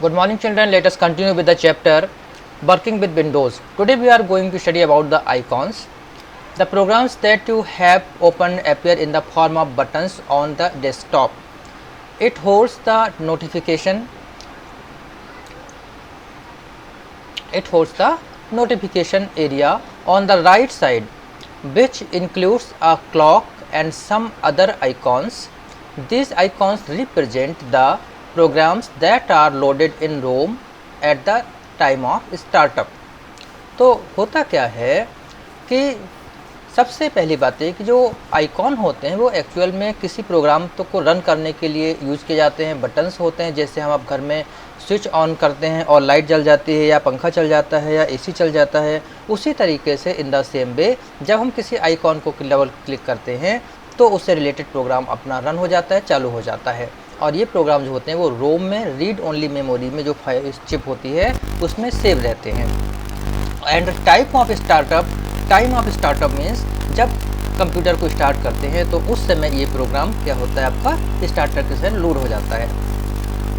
Good morning children, let us continue with the chapter working with windows. Today we are going to study about the icons. The programs that you have opened appear in the form of buttons on the desktop. It holds the notification area on the right side, which includes a clock and some other icons. These icons represent the programs that are loaded in ROM at the time of startup. तो होता क्या है कि सबसे पहली बात है कि जो आइकॉन होते हैं वो एक्चुअल में किसी प्रोग्राम तो को रन करने के लिए यूज़ किए जाते हैं। बटन्स होते हैं, जैसे हम अब घर में स्विच ऑन करते हैं और लाइट जल जाती है या पंखा चल जाता है या एसी चल जाता है, उसी तरीके से इन द सेम वे जब हम किसी आइकॉन को डबल क्लिक करते हैं तो उससे रिलेटेड प्रोग्राम अपना रन हो जाता है, चालू हो जाता है। और ये प्रोग्राम जो होते हैं वो रोम में रीड ओनली मेमोरी में जो फाइल चिप होती है उसमें सेव रहते हैं। And time of startup means जब कंप्यूटर को स्टार्ट करते हैं तो उस समय ये प्रोग्राम क्या होता है, आपका स्टार्टर के साथ लोड हो जाता है।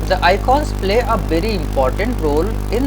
The icons play a very important role in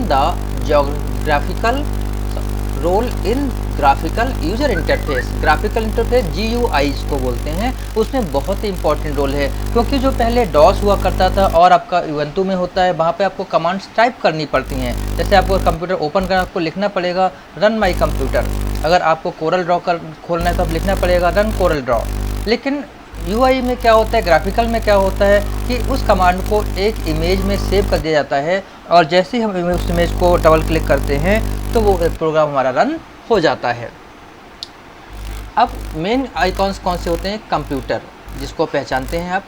graphical user interface. Graphical interface GUI इसको बोलते हैं, उसमें बहुत ही इंपॉर्टेंट रोल है, क्योंकि जो पहले डॉस हुआ करता था और आपका उबंटू में होता है, वहाँ पे आपको कमांड्स टाइप करनी पड़ती हैं। जैसे आपको कंप्यूटर ओपन करना, आपको लिखना पड़ेगा रन माई कंप्यूटर। अगर आपको कोरल ड्रॉ खोलना है तो आप लिखना पड़ेगा रन कोरल ड्रॉ। लेकिन UI में क्या होता है, ग्राफिकल में क्या होता है कि उस कमांड को एक इमेज में सेव कर दिया जाता है और जैसे ही हम उस इमेज को डबल क्लिक करते हैं तो वो प्रोग्राम हमारा रन हो जाता है। अब मेन आइकॉन्स कौन से होते हैं, कंप्यूटर जिसको पहचानते हैं आप।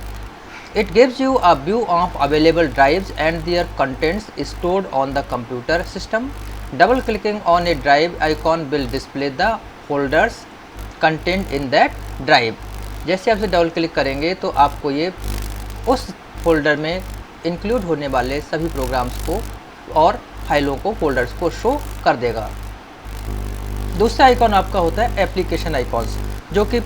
It gives you a view of available drives and their contents stored on the computer system. Double clicking on a drive icon will display the folders content in that drive. जैसे आप इसे double click करेंगे तो आपको ये उस folder में include होने वाले सभी प्रोग्राम्स को और फाइलों को, फोल्डर्स को शो कर देगा। दूसरा आइकॉन आपका होता है एप्लीकेशन आइकॉन्स, जो कि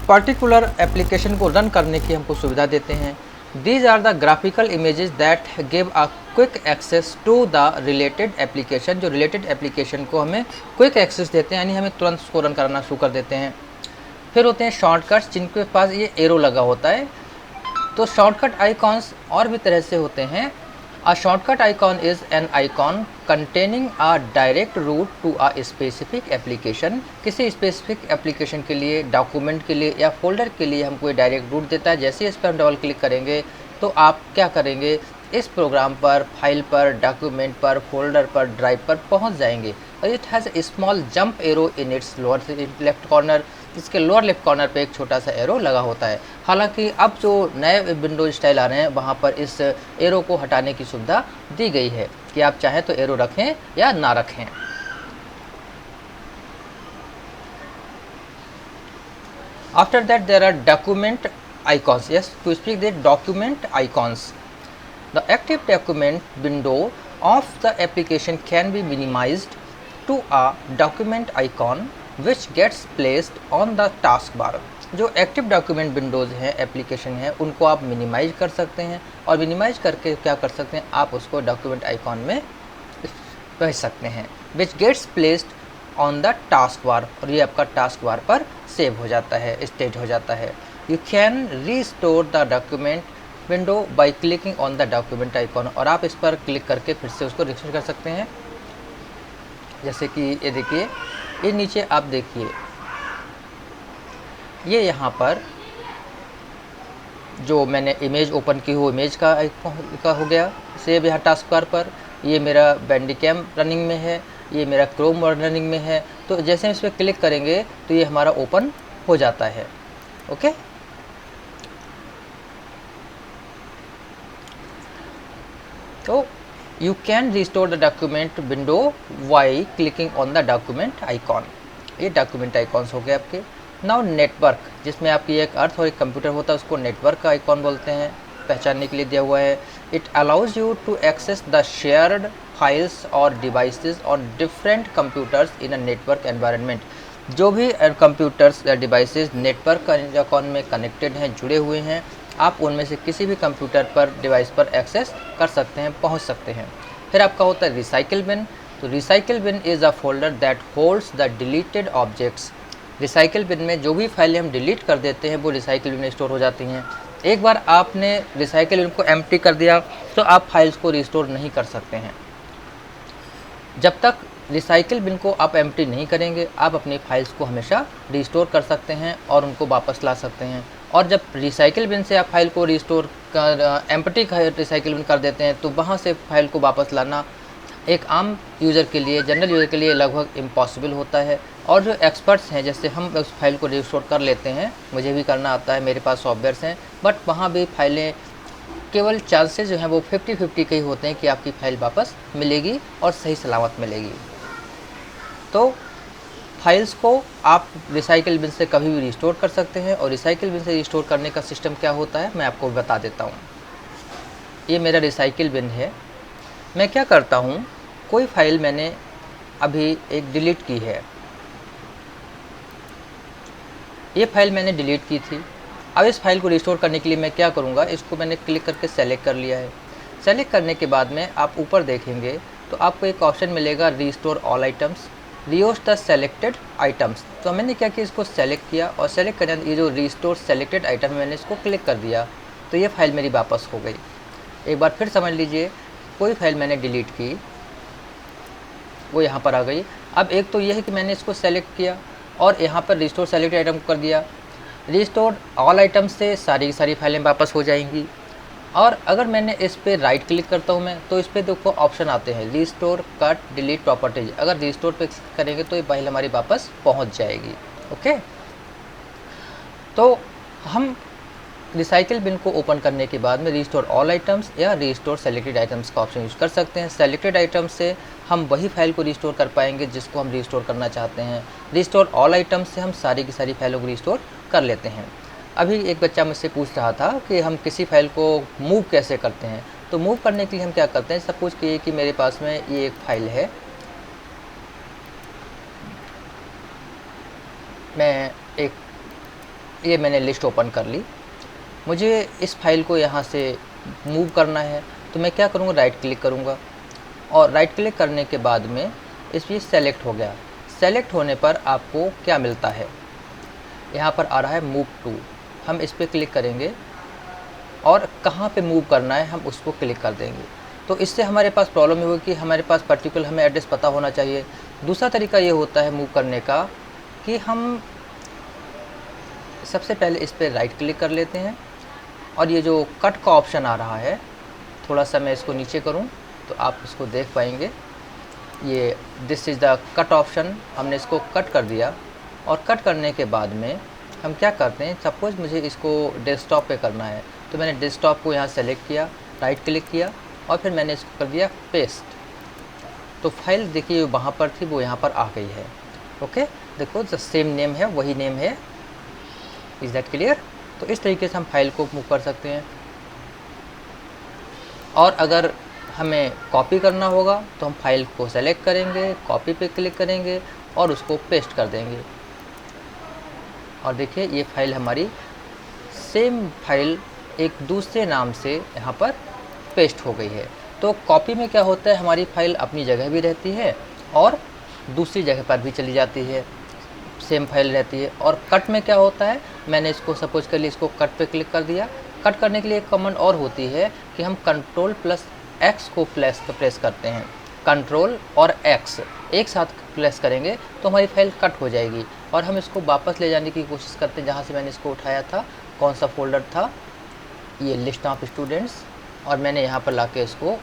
पर्टिकुलर एप्लीकेशन को रन करने की हमको सुविधा देते हैं। These are the graphical images that give a quick access to the related application. जो रिलेटेड एप्लीकेशन को हमें क्विक एक्सेस देते हैं, यानी हमें तुरंत उसको रन कराना शुरू कर देते हैं। फिर होते हैं शॉर्टकट्स, जिनके पास ये एरो लगा होता है। तो शॉर्टकट आइकॉन्स और भी तरह से होते हैं। A shortcut icon is an icon containing a direct route to a specific application. किसी स्पेसिफिक एप्लीकेशन के लिए, डॉक्यूमेंट के लिए या फोल्डर के लिए हमको ये डायरेक्ट रूट देता है। जैसे इस पर हम डबल क्लिक करेंगे तो आप क्या करेंगे, इस प्रोग्राम पर, फाइल पर, डॉक्यूमेंट पर, फोल्डर पर, ड्राइव पर पहुंच जाएंगे। और it has a small jump arrow in its lower left corner. इसके लोअर लेफ्ट कॉर्नर पे एक छोटा सा एरो लगा होता है। हालांकि अब जो नए विंडोज स्टाइल आ रहे हैं वहाँ पर इस एरो को हटाने की सुविधा दी गई है कि आप चाहें तो एरो रखें या ना रखें। After that there are document icons. Yes, to speak the document icons. The active document window of the application can be minimized to a document icon which gets placed on the taskbar. जो active document Windows हैं, application हैं, उनको आप minimise कर सकते हैं और minimise करके क्या कर सकते हैं, आप उसको डॉक्यूमेंट आइकॉन में भेज सकते हैं। Which gets placed on the task bar, और ये आपका टास्क बार पर सेव हो जाता है, स्टेट हो जाता है। You can restore the document window by clicking on the document icon, और आप इस पर क्लिक करके फिर से उसको रिफ्रेश कर सकते हैं। जैसे कि ये देखिए, ये नीचे आप देखिए, ये यहाँ पर जो मैंने इमेज ओपन की हो, इमेज का हो गया सेव यहाँ टास्क बार पर। ये मेरा बैंडिकैम रनिंग में है, ये मेरा क्रोम रनिंग में है। तो जैसे हम इस पर क्लिक करेंगे तो ये हमारा ओपन हो जाता है। ओके, तो you can restore the document window by clicking on the document icon. ये डॉक्यूमेंट आइकॉन्स हो गए आपके। नाउ नेटवर्क, जिसमें आपकी एक अर्थ और एक कंप्यूटर होता है, उसको नेटवर्क का आइकॉन बोलते हैं, पहचानने के लिए दिया हुआ है। It allows you to access the shared files और devices on different computers in a network environment. जो भी कंप्यूटर्स या डिवाइसेस नेटवर्क अकाउंट में कनेक्टेड हैं, जुड़े हुए हैं, आप उनमें से किसी भी कंप्यूटर पर डिवाइस पर एक्सेस कर सकते हैं, पहुंच सकते हैं। फिर आपका होता है रिसाइकिल बिन। तो recycle bin is a folder that holds the deleted objects. Recycle bin में जो भी फाइलें हम डिलीट कर देते हैं वो रिसाइकिल बिन में स्टोर हो जाती हैं। एक बार आपने रिसाइकिल बिन को एम्प्टी कर दिया तो आप फाइल्स को रिस्टोर नहीं कर सकते हैं। जब तक रिसाइकिल बिन को आप एम्प्टी नहीं करेंगे, आप अपनी फाइल्स को हमेशा रिस्टोर कर सकते हैं और उनको वापस ला सकते हैं। और जब रिसाइकिल बिन से आप फाइल को रिस्टोर कर एम्प्टी रिसाइकिल बिन कर देते हैं तो वहाँ से फाइल को वापस लाना एक आम यूज़र के लिए, जनरल यूज़र के लिए लगभग इम्पॉसिबल होता है। और जो एक्सपर्ट्स हैं, जैसे हम उस फाइल को रिस्टोर कर लेते हैं, मुझे भी करना आता है, मेरे पास सॉफ्टवेयर्स हैं, बट वहाँ भी फाइलें केवल चांसेस जो हैं वो 50-50 के ही होते हैं कि आपकी फ़ाइल वापस मिलेगी और सही सलामत मिलेगी। तो फाइल्स को आप रिसाइकिल बिन से कभी भी रिस्टोर कर सकते हैं। और रिसाइकिल बिन से रिस्टोर करने का सिस्टम क्या होता है मैं आपको बता देता हूँ। ये मेरा रिसाइकिल बिन है। मैं क्या करता हूँ, कोई फाइल मैंने अभी एक डिलीट की है, ये फाइल मैंने डिलीट की थी। अब इस फाइल को रिस्टोर करने के लिए मैं क्या करूँगा, इसको मैंने क्लिक करके सेलेक्ट कर लिया है। सेलेक्ट करने के बाद में आप ऊपर देखेंगे तो आपको एक ऑप्शन मिलेगा restore all items, reuse the selected items. तो मैंने क्या किया, इसको सेलेक्ट किया और सेलेक्ट करने ये जो रिस्टोर सेलेक्टेड आइटम है मैंने इसको क्लिक कर दिया तो ये फाइल मेरी वापस हो गई। एक बार फिर समझ लीजिए, कोई फाइल मैंने डिलीट की वो यहाँ पर आ गई। अब एक तो ये है कि मैंने इसको सेलेक्ट किया और यहाँ पर रिस्टोर सेलेक्टेड आइटम कर दिया। रिस्टोर ऑल आइटम्स से सारी की सारी फाइलें वापस हो जाएंगी। और अगर मैंने इस पर राइट क्लिक करता हूँ मैं, तो इस पर देखो ऑप्शन आते हैं रिस्टोर, कट, डिलीट प्रॉपर्टीज। अगर रिस्टोर पे करेंगे तो ये फाइल हमारी वापस पहुँच जाएगी। ओके, तो हम रिसाइकिल बिन को ओपन करने के बाद में रिस्टोर ऑल आइटम्स या रिस्टोर सेलेक्टेड आइटम्स का ऑप्शन यूज़ कर सकते हैं। सेलेक्टेड आइटम्स से हम वही फाइल को रिस्टोर कर पाएंगे जिसको हम रिस्टोर करना चाहते हैं। रिस्टोर ऑल आइटम्स से हम सारी की सारी फाइलों को रिस्टोर कर लेते हैं। अभी एक बच्चा मुझसे पूछ रहा था कि हम किसी फाइल को मूव कैसे करते हैं। तो मूव करने के लिए हम क्या करते हैं, सपोज कीजिए कि मेरे पास में ये एक फाइल है, मैंने लिस्ट ओपन कर ली, मुझे इस फाइल को यहाँ से मूव करना है। तो मैं क्या करूँगा, राइट क्लिक करूँगा और राइट क्लिक करने के बाद में इसमें सेलेक्ट हो गया। सेलेक्ट होने पर आपको क्या मिलता है, यहाँ पर आ रहा है मूव टू। हम इस पर क्लिक करेंगे और कहाँ पे मूव करना है हम उसको क्लिक कर देंगे। तो इससे हमारे पास प्रॉब्लम ये होगी कि हमारे पास पर्टिकुलर हमें एड्रेस पता होना चाहिए। दूसरा तरीका ये होता है मूव करने का कि हम सबसे पहले इस पर राइट क्लिक कर लेते हैं और ये जो कट का ऑप्शन आ रहा है, थोड़ा सा मैं इसको नीचे करूं तो आप इसको देख पाएंगे। ये this is the cut option, हमने इसको कट कर दिया। और कट करने के बाद में हम क्या करते हैं, सपोज़ मुझे इसको डेस्कटॉप पे करना है तो मैंने डेस्कटॉप को यहाँ सेलेक्ट किया, राइट क्लिक किया और फिर मैंने इसको कर दिया पेस्ट। तो फाइल देखिए वहाँ पर थी वो यहाँ पर आ गई है। ओके, देखो द सेम नेम है, वही नेम है। Is that clear? तो इस तरीके से हम फाइल को मूव कर सकते हैं। और अगर हमें कॉपी करना होगा तो हम फाइल को सेलेक्ट करेंगे, कॉपी पे क्लिक करेंगे और उसको पेस्ट कर देंगे। और देखिए ये फाइल हमारी सेम फाइल एक दूसरे नाम से यहाँ पर पेस्ट हो गई है। तो कॉपी में क्या होता है, हमारी फाइल अपनी जगह भी रहती है और दूसरी जगह पर भी चली जाती है, सेम फाइल रहती है। और कट में क्या होता है, मैंने इसको सपोज कर लिया, इसको कट पे क्लिक कर दिया। कट करने के लिए एक कमांड और होती है कि हम Ctrl+X को प्रेस करते हैं। कंट्रोल और X एक साथ प्रेस करेंगे तो हमारी फाइल कट हो जाएगी और हम इसको वापस ले जाने की कोशिश करते हैं जहाँ से मैंने इसको उठाया था। कौन सा फोल्डर था, ये लिस्ट ऑफ स्टूडेंट्स, और मैंने यहाँ पर लाके इसको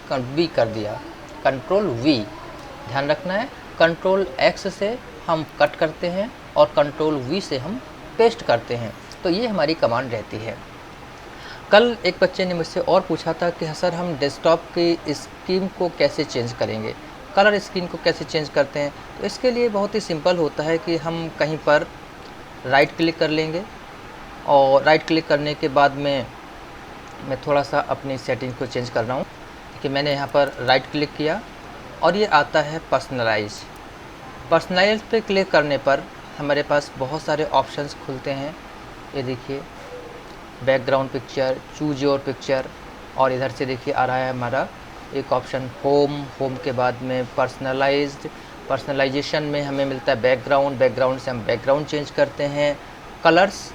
V कर दिया, Ctrl+V। ध्यान रखना है, Ctrl+X से हम कट करते हैं और Ctrl+V से हम पेस्ट करते हैं। तो ये हमारी कमांड रहती है। कल एक बच्चे ने मुझसे और पूछा था कि सर हम डेस्कटॉप की स्क्रीन को कैसे चेंज करेंगे, कलर स्क्रीन को कैसे चेंज करते हैं। तो इसके लिए बहुत ही सिंपल होता है कि हम कहीं पर राइट क्लिक कर लेंगे और राइट क्लिक करने के बाद में मैं थोड़ा सा अपनी सेटिंग को चेंज कर रहा हूँ कि मैंने यहाँ पर राइट क्लिक किया और ये आता है पर्सनलाइज। पर्सनलाइज पे क्लिक करने पर हमारे पास बहुत सारे ऑप्शंस खुलते हैं। ये देखिए, background picture, choose your picture, और इधर से देखिए आ रहा है हमारा एक ऑप्शन होम। होम के बाद में पर्सनलाइजेशन में हमें मिलता है बैकग्राउंड। बैकग्राउंड से हम बैकग्राउंड चेंज करते हैं। कलर्स,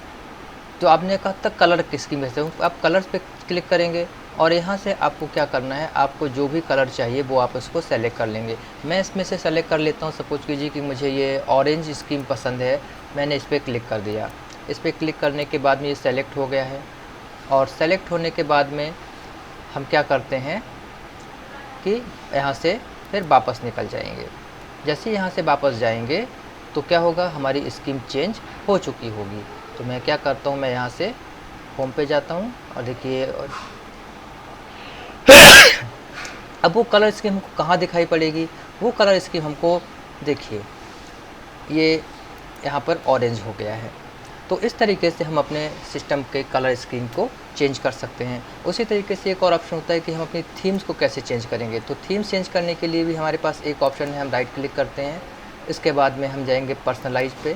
तो आपने कहा तक कलर किसकी में से, आप कलर्स पे क्लिक करेंगे और यहाँ से आपको क्या करना है, आपको जो भी कलर चाहिए वो आप उसको सेलेक्ट कर लेंगे। मैं इसमें से सेलेक्ट कर लेता हूँ। सपोज कीजिए कि मुझे ये ऑरेंज स्कीम पसंद है, मैंने इस पर क्लिक कर दिया। इस पर क्लिक करने के बाद में ये सेलेक्ट हो गया है, और सेलेक्ट होने के बाद में हम क्या करते हैं कि यहाँ से फिर वापस निकल जाएंगे। जैसे यहाँ से वापस जाएंगे तो क्या होगा, हमारी स्कीम चेंज हो चुकी होगी। तो मैं क्या करता हूँ, मैं यहाँ से होम पे जाता हूँ और देखिए अब वो कलर स्कीम हमको कहाँ दिखाई पड़ेगी, वो कलर स्कीम हमको देखिए ये यहाँ पर ऑरेंज हो गया है। तो इस तरीके से हम अपने सिस्टम के कलर स्कीम को चेंज कर सकते हैं। उसी तरीके से एक और ऑप्शन होता है कि हम अपनी थीम्स को कैसे चेंज करेंगे। तो थीम्स चेंज करने के लिए भी हमारे पास एक ऑप्शन है, हम राइट क्लिक करते हैं। इसके बाद में हम जाएंगे पर्सनलाइज पे।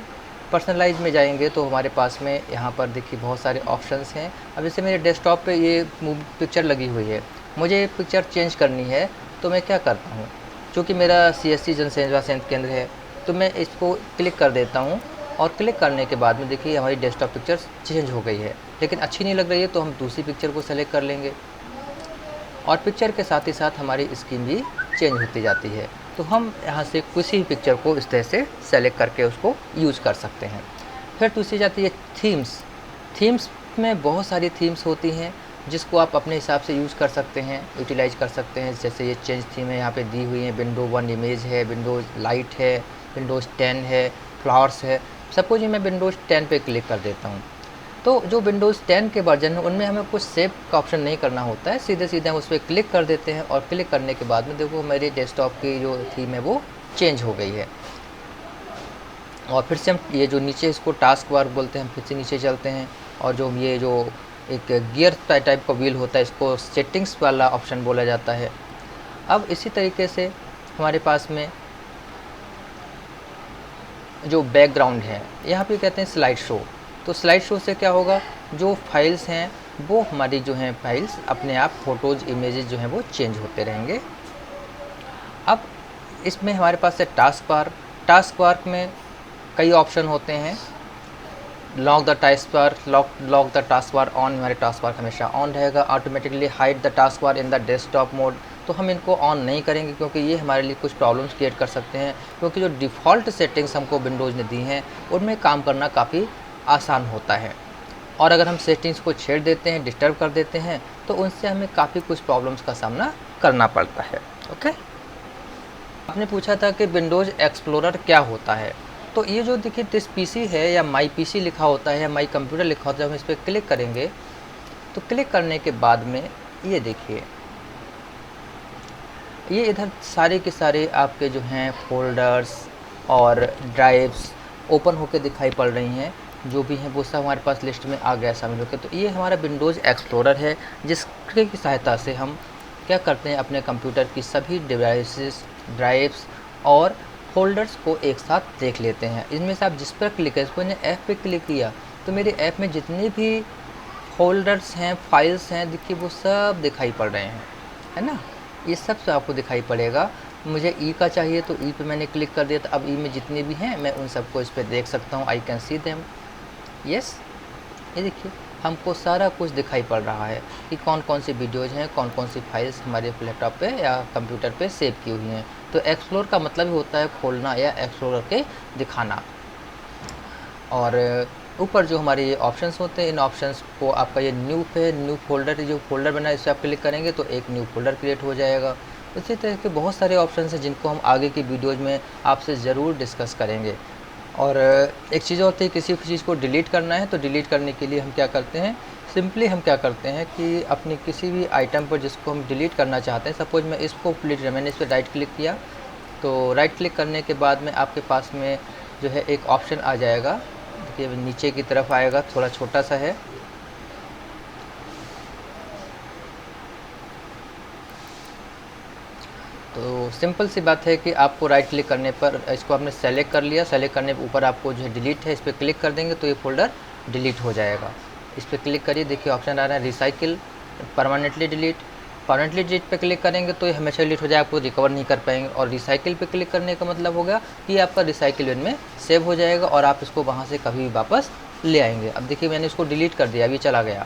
पर्सनलाइज में जाएंगे तो हमारे पास में यहाँ पर देखिए बहुत सारे ऑप्शंस हैं। अब जैसे मेरे डेस्कटॉप पे ये पिक्चर लगी हुई है, मुझे पिक्चर चेंज करनी है, तो मैं क्या करता हूँ, चूँकि मेरा CSC जनसेवा केंद्र है, तो मैं इसको क्लिक कर देता हूँ। और क्लिक करने के बाद में देखिए हमारी डेस्कटॉप पिक्चर चेंज हो गई है, लेकिन अच्छी नहीं लग रही है तो हम दूसरी पिक्चर को सेलेक्ट कर लेंगे, और पिक्चर के साथ ही साथ हमारी स्क्रीन भी चेंज होती जाती है। तो हम यहाँ से किसी भी पिक्चर को इस तरह से सेलेक्ट करके उसको यूज़ कर सकते हैं। फिर दूसरी जाती है थीम्स। थीम्स में बहुत सारी थीम्स होती हैं जिसको आप अपने हिसाब से यूज़ कर सकते हैं, यूटिलाइज कर सकते हैं। जैसे ये चेंज थीम है, यहाँ पे दी हुई है, विंडो 1 इमेज है, विंडोज़ लाइट है, विंडोज़ 10 है, फ्लावर्स है। सपोज मैं विंडोज़ 10 पे क्लिक कर देता हूँ, तो जो विंडोज़ 10 के वर्जन है उनमें हमें कुछ सेव का ऑप्शन नहीं करना होता है, सीधे सीधे हम उस पर क्लिक कर देते हैं, और क्लिक करने के बाद में देखो मेरे डेस्कटॉप की जो थीम है वो चेंज हो गई है। और फिर से हम ये जो नीचे इसको टास्क बार बोलते हैं, हम फिर से नीचे चलते हैं, और जो ये जो एक गियर टाइप का व्हील होता है इसको सेटिंग्स वाला ऑप्शन बोला जाता है। अब इसी तरीके से हमारे पास में जो बैकग्राउंड है, यहाँ पे कहते हैं स्लाइड शो। तो स्लाइड शो से क्या होगा, जो फाइल्स हैं वो हमारी जो हैं फाइल्स अपने आप फ़ोटोज़ इमेजेस जो हैं वो चेंज होते रहेंगे। अब इसमें हमारे पास है टास्क बार। टास्क बार में कई ऑप्शन होते हैं। Lock the task bar, lock the task bar on, हमारे टास्क बार हमेशा ऑन रहेगा। Automatically hide the task bar in the desktop mode, तो हम इनको ऑन नहीं करेंगे क्योंकि ये हमारे लिए कुछ प्रॉब्लम्स क्रिएट कर सकते हैं, क्योंकि जो डिफ़ॉल्ट सेटिंग्स हमको विंडोज़ ने दी हैं उनमें काम करना काफ़ी आसान होता है। और अगर हम सेटिंग्स को छेड़ देते हैं, डिस्टर्ब कर देते हैं, तो उनसे हमें काफ़ी कुछ प्रॉब्लम्स का सामना करना पड़ता है। ओके, आपने पूछा था कि विंडोज़ एक्सप्लोरर क्या होता है। तो ये जो देखिए दिस PC है या माई PC लिखा होता है या माई कंप्यूटर लिखा होता है, हम इस पर क्लिक करेंगे तो क्लिक करने के बाद में ये देखिए ये इधर सारे के सारे आपके जो हैं फोल्डर्स और ड्राइव्स ओपन होकर दिखाई पड़ रही हैं, जो भी हैं वो सब हमारे पास लिस्ट में आ गया शामिल होकर। तो ये हमारा विंडोज़ एक्सप्लोरर है, जिसकी सहायता से हम क्या करते हैं, अपने कंप्यूटर की सभी डिवाइसेस, ड्राइव्स और फोल्डर्स को एक साथ देख लेते हैं। इनमें से आप जिस पर क्लिक है, इसको मैंने ऐप पे क्लिक किया तो मेरे ऐप में जितने भी फोल्डर्स हैं, फाइल्स हैं, देखिए वो सब दिखाई पड़ रहे हैं, है ना। ये सब से आपको दिखाई पड़ेगा। मुझे ई का चाहिए तो ई पे मैंने क्लिक कर दिया, तो अब ई में जितने भी हैं मैं उन सबको इस पर देख सकता हूँ। I can see them. Yes, ये देखिए हमको सारा कुछ दिखाई पड़ रहा है कि कौन कौन सी वीडियोज़ हैं, कौन कौन सी फाइल्स हमारे लैपटॉप पे या कंप्यूटर पे सेव की हुई हैं। तो एक्सप्लोर का मतलब ही होता है खोलना या एक्सप्लोर करके दिखाना। और ऊपर जो हमारे ये ऑप्शंस होते हैं, इन ऑप्शंस को आपका ये न्यू फोल्डर, जो फोल्डर बना है इस पर आप क्लिक करेंगे तो एक न्यू फोल्डर क्रिएट हो जाएगा। इसी तरह के बहुत सारे ऑप्शंस हैं जिनको हम आगे की वीडियोज़ में आपसे ज़रूर डिस्कस करेंगे। और एक चीज़ और थी, किसी चीज़ को डिलीट करना है तो डिलीट करने के लिए हम क्या करते हैं, सिंपली हम क्या करते हैं कि अपनी किसी भी आइटम पर जिसको हम डिलीट करना चाहते हैं, सपोज मैं इसको मैंने इस पर राइट क्लिक किया, तो राइट क्लिक करने के बाद में आपके पास में जो है एक ऑप्शन आ जाएगा, देखिए नीचे की तरफ आएगा, थोड़ा छोटा सा है। तो सिंपल सी बात है कि आपको राइट क्लिक करने पर इसको आपने सेलेक्ट कर लिया, सेलेक्ट करने पर ऊपर आपको जो है डिलीट है, इस पर क्लिक कर देंगे तो ये फ़ोल्डर डिलीट हो जाएगा। इस पर क्लिक करिए, देखिए ऑप्शन आ रहा है recycle, permanently delete. Permanently delete पे क्लिक करेंगे तो ये हमेशा डिलीट हो जाए, आपको रिकवर नहीं कर पाएंगे। और रिसाइकिल पे क्लिक करने का मतलब हो गया कि आपका रिसाइकिल बिन में सेव हो जाएगा और आप इसको वहाँ से कभी भी वापस ले आएंगे। अब देखिए मैंने इसको डिलीट कर दिया, अभी चला गया,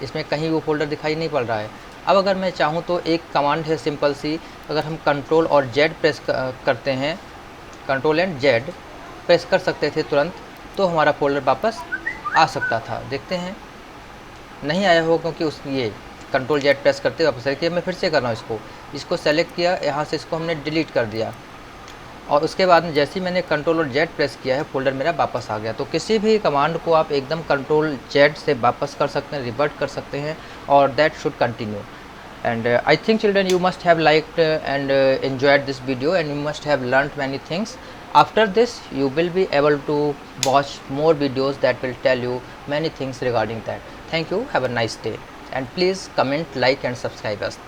इसमें कहीं वो फोल्डर दिखाई नहीं पड़ रहा है। अब अगर मैं चाहूँ तो एक कमांड है सिंपल सी, अगर हम कंट्रोल और जेड प्रेस करते हैं, कंट्रोल एंड जेड प्रेस कर सकते थे तुरंत, तो हमारा फोल्डर वापस आ सकता था। देखते हैं, नहीं आया हो क्योंकि उस ये कंट्रोल जेड प्रेस करते वापस देखिए मैं फिर से कर रहा हूँ। इसको सेलेक्ट किया, यहाँ से इसको हमने डिलीट कर दिया और उसके बाद में जैसे ही मैंने कंट्रोल और जेड प्रेस किया है, फोल्डर मेरा वापस आ गया। तो किसी भी कमांड को आप एकदम कंट्रोल जेड से वापस कर सकते हैं, रिवर्ट कर सकते हैं, और that should continue. And I think children, you must have liked and enjoyed this video, and you must have learnt many things. After this you will be able to watch more videos that will tell you many things regarding that. Thank you, have a nice day, and please comment, like and subscribe us.